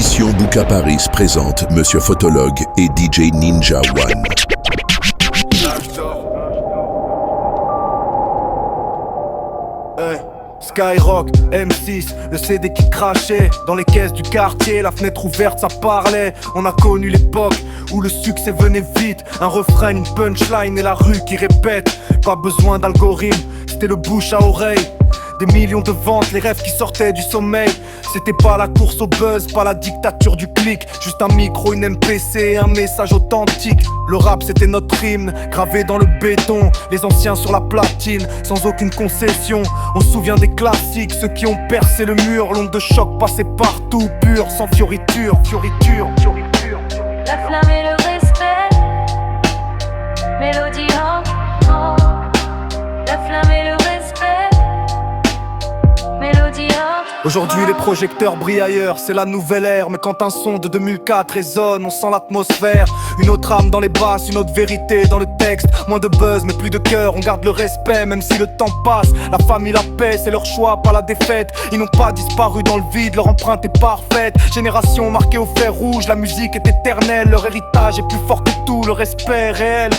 Édition Bouka Paris présente Monsieur Photologue et DJ Ninja One. Hey, Skyrock, M6, le CD qui crachait dans les caisses du quartier, la fenêtre ouverte ça parlait. On a connu l'époque où le succès venait vite, un refrain, une punchline et la rue qui répète. Pas besoin d'algorithme, c'était le bouche à oreille. Des millions de ventes, les rêves qui sortaient du sommeil. C'était pas la course au buzz, pas la dictature du clic. Juste un micro, une MPC et un message authentique. Le rap c'était notre hymne, gravé dans le béton. Les anciens sur la platine, sans aucune concession. On se souvient des classiques, ceux qui ont percé le mur. L'onde de choc passait partout, pur, sans fioriture. La flamme et le respect, mélodie oh. La flamme et le respect, mélodie oh. Aujourd'hui les projecteurs brillent ailleurs, c'est la nouvelle ère. Mais quand un son de 2004 résonne, on sent l'atmosphère. Une autre âme dans les basses, une autre vérité dans le texte. Moins de buzz mais plus de cœur, on garde le respect même si le temps passe. La famille, la paix, c'est leur choix, pas la défaite. Ils n'ont pas disparu dans le vide, leur empreinte est parfaite. Génération marquée au fer rouge, la musique est éternelle. Leur héritage est plus fort que tout, le respect est réel.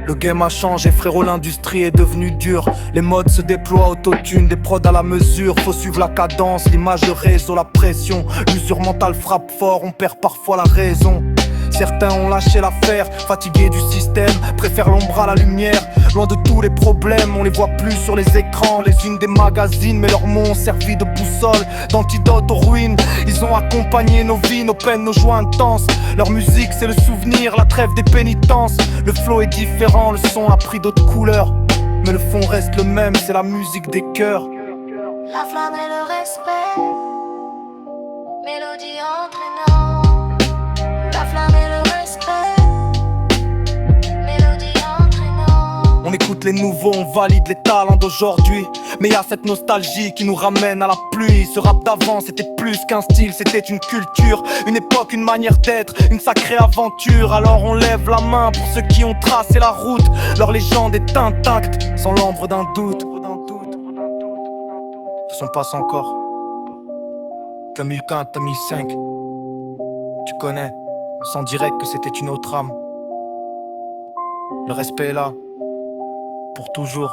Le game a changé frérot, l'industrie est devenue dure. Les modes se déploient, autotune, des prods à la mesure. Faut suivre la cadence, l'image de réseau, la pression. L'usure mentale frappe fort, on perd parfois la raison. Certains ont lâché l'affaire, fatigués du système, préfèrent l'ombre à la lumière. Loin de tous les problèmes, on les voit plus sur les écrans. Les unes des magazines, mais leurs mots ont servi de boussole, d'antidote aux ruines. Ils ont accompagné nos vies, nos peines, nos joies intenses. Leur musique c'est le souvenir, la trêve des pénitences. Le flow est différent, le son a pris d'autres couleurs, mais le fond reste le même, c'est la musique des cœurs. La flamme et le respect, mélodie entraînante. La flamme et le respect, mélodie entraînante. On écoute les nouveaux, on valide les talents d'aujourd'hui. Mais y a cette nostalgie qui nous ramène à la pluie. Ce rap d'avant c'était plus qu'un style, c'était une culture, une époque, une manière d'être, une sacrée aventure. Alors on lève la main pour ceux qui ont tracé la route. Leur légende est intacte, sans l'ombre d'un doute. Ce sont passe encore 2015, 2005. Tu connais, on sent direct que c'était une autre âme. Le respect est là, pour toujours.